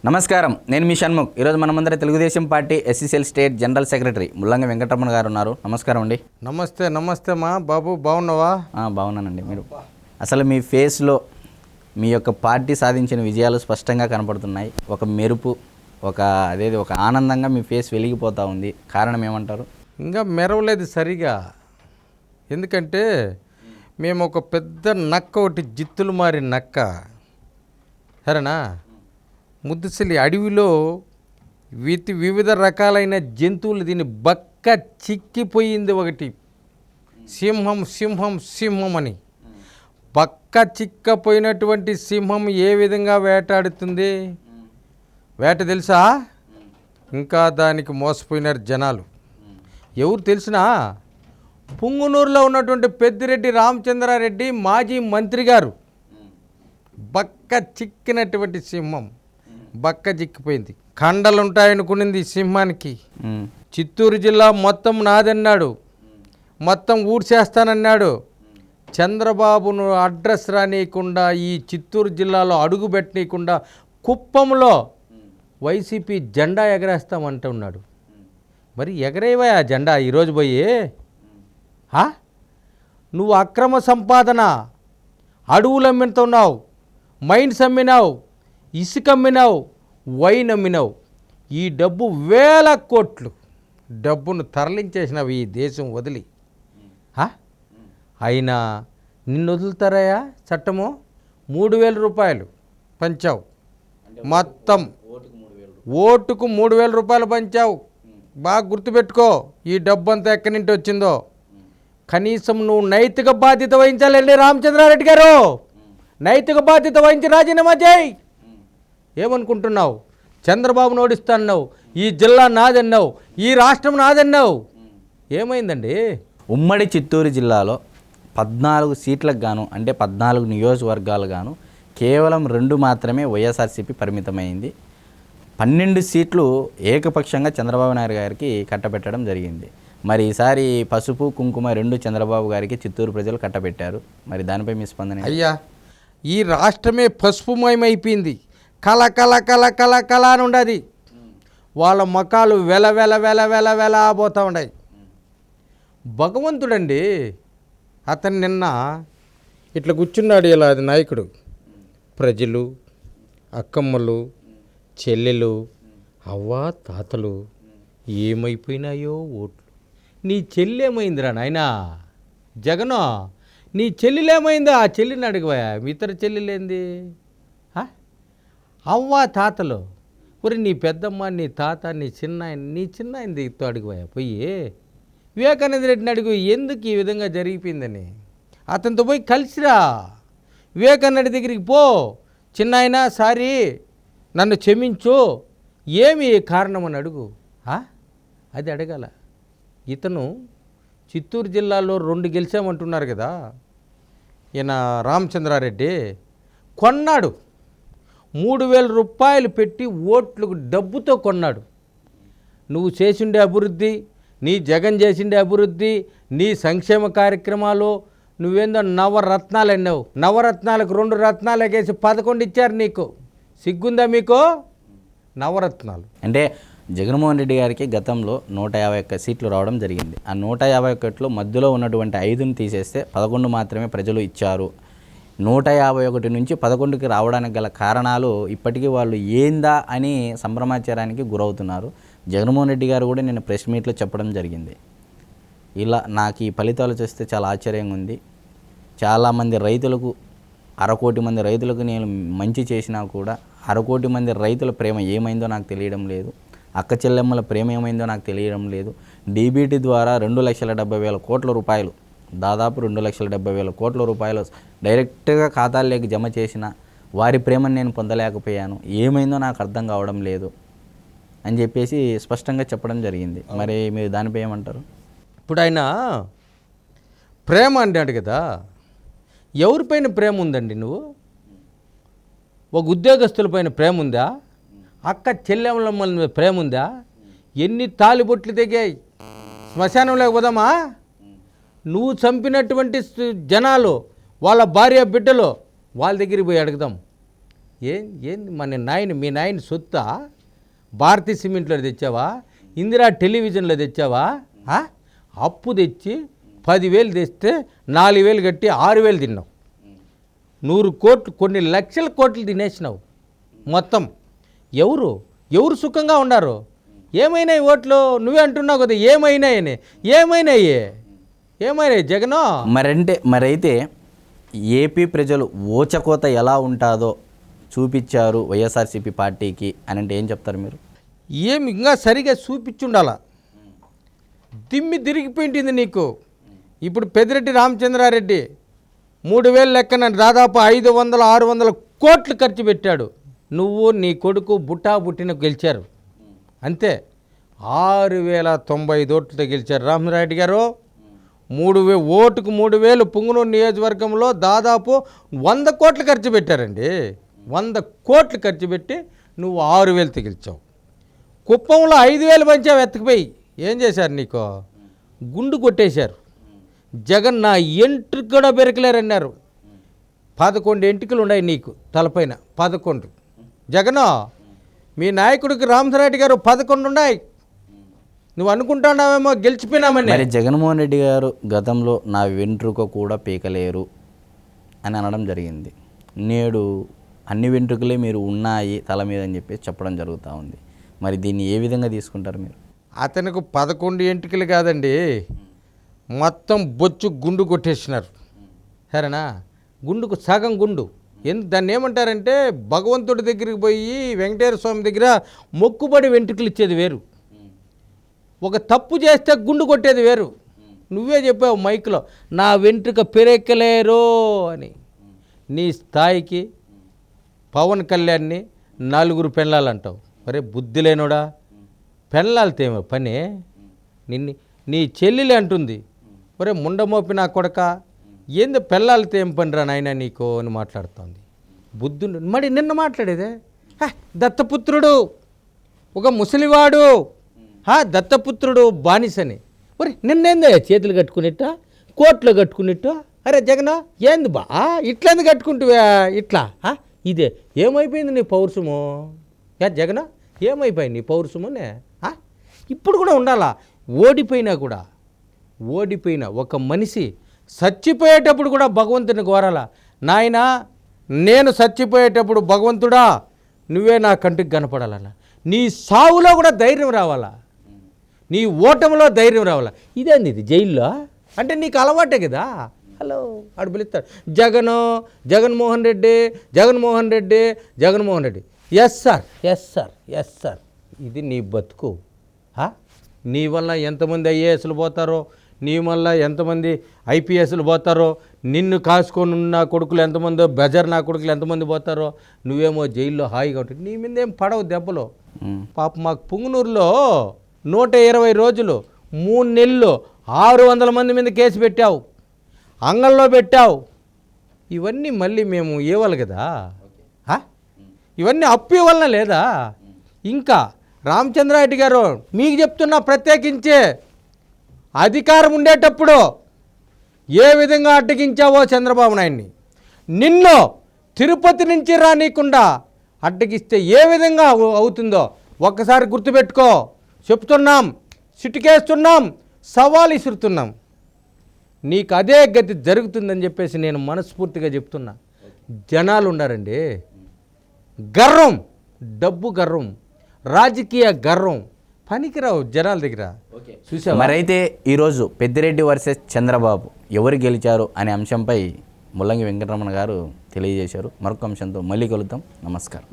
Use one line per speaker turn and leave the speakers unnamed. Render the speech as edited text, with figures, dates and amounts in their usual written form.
నమస్కారం, నేను మీ షణ్ముఖ్. ఈరోజు మనమందరం Telugu Desam party SCCL state general secretary ముల్లంగి వెంకటరమణ గారు ఉన్నారు. నమస్కారం అండి.
నమస్తే మా బాబు, బాగున్నావా?
బాగున్నానండి. మీరు అసలు మీ ఫేస్లో మీ యొక్క పార్టీ సాధించిన విజయాలు స్పష్టంగా కనపడుతున్నాయి. ఒక మెరుపు, ఒక ఆనందంగా మీ ఫేస్ వెలిగిపోతూ ఉంది. కారణం ఏమంటారు?
ఇంకా మెరవలేదు సరిగా. ఎందుకంటే మేము ఒక పెద్ద నక్క, ఒకటి జిత్తులు మారి నక్క, సరేనా? ముద్దుసలి అడవిలో వివిధ రకాలైన జంతువులు దీన్ని బక్క చిక్కిపోయింది. ఒకటి సింహం సింహం సింహం అని. బక్క చిక్కపోయినటువంటి సింహం ఏ విధంగా వేటాడుతుంది? వేట తెలుసా? ఇంకా దానికి మోసపోయినారు జనాలు. ఎవరు తెలిసినా పుంగునూరులో ఉన్నటువంటి పెద్దిరెడ్డి రామచంద్రారెడ్డి మాజీ మంత్రి గారు. బక్క చిక్కినటువంటి సింహం బక్క చిక్కిపోయింది. కండలుంటాయనుకునింది సింహానికి. చిత్తూరు జిల్లా మొత్తం నాదన్నాడు, మొత్తం ఊడ్చేస్తానన్నాడు. చంద్రబాబును అడ్రస్ రానియకుండా, ఈ చిత్తూరు జిల్లాలో అడుగు పెట్టనీయకుండా కుప్పంలో వైసీపీ జెండా ఎగరేస్తామంటున్నాడు. మరి ఎగరేవా ఆ జెండా ఈరోజు పోయి? నువ్వు అక్రమ సంపాదన, అడవులు అమ్ముతున్నావు, మైన్స్ అమ్మినావు, ఇసుక అమ్మినావు, వైన్ అమ్మినావు. ఈ డబ్బు వేల కోట్లు డబ్బును తరలించేసినావు ఈ దేశం వదిలి. అయినా నిన్ను వదులుతారయా? చట్టము 3,000 రూపాయలు పంచావు. మొత్తం ఓటుకు 3,000 రూపాయలు పంచావు. బాగా గుర్తుపెట్టుకో, ఈ డబ్బు అంతా ఎక్కడి నుంచి వచ్చిందో. కనీసం నువ్వు నైతిక బాధ్యత వహించాలండి రామచంద్రారెడ్డి గారు. నైతిక బాధ్యత వహించి రాజీనామా చేయి. ఏమనుకుంటున్నావు? చంద్రబాబును ఓడిస్తాన్నావు, ఈ జిల్లా నాదన్నావు, ఈ రాష్ట్రం నాదన్నావు. ఏమైందండి?
ఉమ్మడి చిత్తూరు జిల్లాలో 14 సీట్లకు గాను, అంటే 14 నియోజకవర్గాలు గాను కేవలం 2 మాత్రమే వైఎస్ఆర్సీపీ పరిమితమైంది. 12 సీట్లు ఏకపక్షంగా చంద్రబాబు నాయుడు గారికి కట్టబెట్టడం జరిగింది. మరి ఈసారి పసుపు కుంకుమ 2 చంద్రబాబు గారికి చిత్తూరు ప్రజలు కట్టబెట్టారు. మరి దానిపై మీ స్పందన?
అయ్యా, ఈ రాష్ట్రమే పసుపుమయమైపోయింది. కల కల కల కల కల అని ఉండదు. వాళ్ళ ముఖాలు వెల వెల వెల వెల వెల పోతూ ఉన్నాయి. భగవంతుడండి, అతను నిన్న ఇట్లా కూర్చున్నాడు. ఇలా అది నాయకుడు. ప్రజలు, అక్కమ్మలు, చెల్లెలు, అవ్వ తాతలు ఏమైపోయినాయో ఓట్లు. నీ చెల్లి ఏమైందిరా నాయనా? జగను, నీ చెల్లెలేమైందా? ఆ చెల్లిని అడిగిపోయా. ఇతర చెల్లెలేంది? అవ్వ తాతలు, మరి నీ పెద్దమ్మ, నీ తాత, నీ చిన్నాయన దిగుతూ అడిగిపోయా. పోయి వివేకానంద రెడ్డిని అడుగు, ఎందుకు ఈ విధంగా జరిగిపోయిందని. అతనితో పోయి కలిసిరా. వివేకానంద రెడ్డి దగ్గరికి పో. చిన్నాయన సారీ, నన్ను క్షమించు, ఏమి కారణం అని అడుగు. అది అడగాల. ఇతను చిత్తూరు జిల్లాలో 2 గెలిచామంటున్నారు కదా, ఈయన రామచంద్రారెడ్డి కొన్నాడు. 3,000 రూపాయలు పెట్టి ఓట్లకు డబ్బుతో కొన్నాడు. నువ్వు చేసిండే అభివృద్ధి, నీ జగన్ చేసిండే అభివృద్ధి, నీ సంక్షేమ కార్యక్రమాలు, నువ్వేందో నవరత్నాలు అన్నావు. నవరత్నాలకు 2 రత్నాలు ఎగేసి 11 ఇచ్చారు నీకు. సిగ్గుందా మీకు? నవరత్నాలు
అంటే జగన్మోహన్ రెడ్డి గారికి గతంలో 151 సీట్లు రావడం జరిగింది. ఆ 151లో మధ్యలో ఉన్నటువంటి 5ని తీసేస్తే 11 మాత్రమే ప్రజలు ఇచ్చారు. 151 నుంచి 11కి రావడానికి గల కారణాలు ఇప్పటికీ వాళ్ళు ఏందా అని సంభ్రమాచారానికి గురవుతున్నారు. జగన్మోహన్ రెడ్డి గారు కూడా నేను ప్రెస్ మీట్లో చెప్పడం జరిగింది. ఇలా నాకు ఈ ఫలితాలు చూస్తే చాలా ఆశ్చర్యంగా ఉంది. చాలామంది రైతులకు, 1/2 కోటి మంది రైతులకు నేను మంచి చేసినా కూడా 1/2 కోటి మంది రైతుల ప్రేమ ఏమైందో నాకు తెలియడం లేదు. అక్క చెల్లెమ్మల ప్రేమ ఏమైందో నాకు తెలియడం లేదు. డీబీటీ ద్వారా 2,70,000 కోట్ల రూపాయలు, దాదాపు 2,70,000 కోట్ల రూపాయలు డైరెక్ట్గా ఖాతాల్లోకి జమ చేసిన వారి ప్రేమను నేను పొందలేకపోయాను. ఏమైందో నాకు అర్థం కావడం లేదు అని చెప్పేసి స్పష్టంగా చెప్పడం జరిగింది. మరి మీరు దానిపై ఏమంటారు?
ఇప్పుడు ఆయన ప్రేమ అన్నాడు కదా, ఎవరిపైన ప్రేమ ఉందండి? నువ్వు ఒక ఉద్యోగస్తులపైన ప్రేమ ఉందా? అక్క చెల్లెమ్మల మీద ప్రేమ ఉందా? ఎన్ని తాలిబొట్లు తెగాయి. శ్మశానంలోకి పోదామా? నువ్వు చంపినటువంటి జనాలు, వాళ్ళ భార్య బిడ్డలు, వాళ్ళ దగ్గరికి పోయి అడుగుదాం. ఏంది మీ నాయన సొత్తా? భారతీ సిమెంట్లో తెచ్చావా? ఇందిరా టెలివిజన్లో తెచ్చావా? అప్పు తెచ్చి 10,000 తెస్తే 4,000 కట్టి 6,000 తిన్నావు. 100 కోట్లు, కొన్ని లక్షల కోట్లు తినేసినావు మొత్తం. ఎవరు సుఖంగా ఉన్నారు? ఏమైనాయి ఓట్లు? నువ్వే అంటున్నావు కదా ఏమైనాయని. ఏమైనాయి జగను?
మరైతే ఏపీ ప్రజలు ఓచకోత ఎలా ఉంటుందో చూపించారు వైఎస్ఆర్సీపీ పార్టీకి అని అంటే ఏం చెప్తారు మీరు?
ఏమి ఇంకా సరిగా చూపించుండాలా? దిమ్మి తిరిగిపోయింది నీకు. ఇప్పుడు పెద్దిరెడ్డి రామచంద్రారెడ్డి 3,000 లెక్కన దాదాపు 500-600 కోట్లు ఖర్చు పెట్టాడు. నువ్వు నీ కొడుకు బుట్టిన గెలిచారు అంతే. 6,095 ఓట్లతో గెలిచారు రామచంద్రారెడ్డి గారు. 3,000 3,000 పుంగనూరు నియోజకవర్గంలో దాదాపు 100 కోట్లు ఖర్చు పెట్టారండి. 100 కోట్లు ఖర్చు పెట్టి నువ్వు 6,000తో గెలిచావు. కుప్పంలో 5,000 పంచావు ఎత్తుకుపోయి. ఏం చేశారు? నీకు గుండు కొట్టేశారు. జగన్ నా ఎంట్రుకు కూడా బెరకలేరన్నారు. 11 ఎంట్రుకలు ఉన్నాయి నీకు తలపైన, 11. జగన్ మీ నాయకుడికి రామచంద్రారెడ్డి గారు 11 ఉన్నాయి. నువ్వు అనుకుంటున్నావేమో గెలిచిపోయినామని.
మరి జగన్మోహన్ రెడ్డి గారు గతంలో నా వెంట్రుక కూడా పీకలేరు అని అనడం జరిగింది. నేడు అన్ని వెంట్రుకలే మీరు ఉన్నాయి తల మీద అని చెప్పి చెప్పడం జరుగుతూ ఉంది. మరి దీన్ని ఏ విధంగా తీసుకుంటారు మీరు?
అతనికి 11 ఎంట్రుకలు కాదండి, మొత్తం బొచ్చు గుండు కొట్టేసినారు. సరేనా? గుండుకు సగం గుండు. దాన్ని ఏమంటారంటే భగవంతుడి దగ్గరికి పోయి వెంకటేశ్వర స్వామి దగ్గర మొక్కుబడి వెంట్రుకలు ఇచ్చేది వేరు, ఒక తప్పు చేస్తే గుండు కొట్టేది వేరు. నువ్వే చెప్పావు మైక్లో నా వెంట్రుక పెరెక్కలేరు అని. నీ స్థాయికి పవన్ కళ్యాణ్ని 4 పెళ్ళాలు అంటావు. మరే బుద్ధి లేనోడా, పెళ్ళాలితేమో పని. నీ చెల్లెలు అంటుంది ఒరే ముండమోపి నా కొడక, ఏంది పెళ్ళాలితే ఏం పనిరా నాయన నీకు అని మాట్లాడుతోంది. బుద్ధి మరి నిన్న మాట్లాడేదే దత్తపుత్రుడు, ఒక ముసలివాడు, దత్తపుత్రుడు బానిసని. మరి నిన్నేందయ్యా చేతులు కట్టుకునిట్ట, కోట్లు కట్టుకునిట్ట? అరే జగన్ ఏంది బా ఇట్లెందుకు కట్టుకుంటువా ఇట్లా? ఇదే ఏమైపోయింది నీ పౌరుషము? జగన్ ఏమైపోయింది నీ పౌరుషమునే? ఇప్పుడు కూడా ఉండాలా? ఓడిపోయినా ఒక మనిషి చచ్చిపోయేటప్పుడు కూడా భగవంతుని కోరాలా, నాయనా నేను చచ్చిపోయేటప్పుడు భగవంతుడా నువ్వే నా కంటికి కనపడాలన్నా. నీ సావులో కూడా ధైర్యం రావాలా, నీ ఓటమిలో ధైర్యం రావాలా. ఇదేంది ఇది జైల్లో అంటే నీకు అలవాటే కదా. హలో ఆడు పిలుస్తాడు జగన్మోహన్ రెడ్డి. Yes sir. ఇది నీ బతుకు. నీ వల్ల ఎంతమంది ఐఏఎస్లు పోతారో, నీ వల్ల ఎంతమంది ఐపీఎస్లు పోతారో, నిన్ను కాసుకొని ఉన్న కొడుకులు ఎంతమందో, బెజర్ నా కొడుకులు ఎంతమంది పోతారో, నువ్వేమో జైల్లో హాయిగా ఉంటుంది. నీ మీద ఏం పడవు దెబ్బలు. పాప మాకు పుంగనూరులో 120 రోజులు 3 నెలలు 600 మంది మీద కేసు పెట్టావు, అంగల్లో పెట్టావు. ఇవన్నీ మళ్ళీ మేము ఇవ్వాలి కదా. ఇవన్నీ అప్పు ఇవ్వాలన లేదా? ఇంకా రామచంద్రారెడ్డి గారు మీకు చెప్తున్నా, ప్రత్యేకించే అధికారం ఉండేటప్పుడు ఏ విధంగా అడ్డగించావో చంద్రబాబు నాయుడిని, నిన్ను తిరుపతి నుంచి రానీయకుండా అడ్డగిస్తే ఏ విధంగా అవుతుందో ఒక్కసారి గుర్తుపెట్టుకో. చెప్తున్నాం, చిటికేస్తున్నాం, సవాల్ ఇసురుతున్నాం. నీకు అదే గతి జరుగుతుందని చెప్పేసి నేను మనస్ఫూర్తిగా చెప్తున్నా. జనాలు ఉన్నారండి, గర్వం, డబ్బు గర్వం, రాజకీయ గర్వం పనికిరావు జనాల దగ్గర.
చూసా. మరైతే ఈరోజు పెద్దిరెడ్డి వర్సెస్ చంద్రబాబు ఎవరు గెలిచారు అనే అంశంపై ముల్లంగి వెంకటరమణ గారు తెలియజేశారు. మరొక అంశంతో మళ్ళీ కలుద్దాం. నమస్కారం.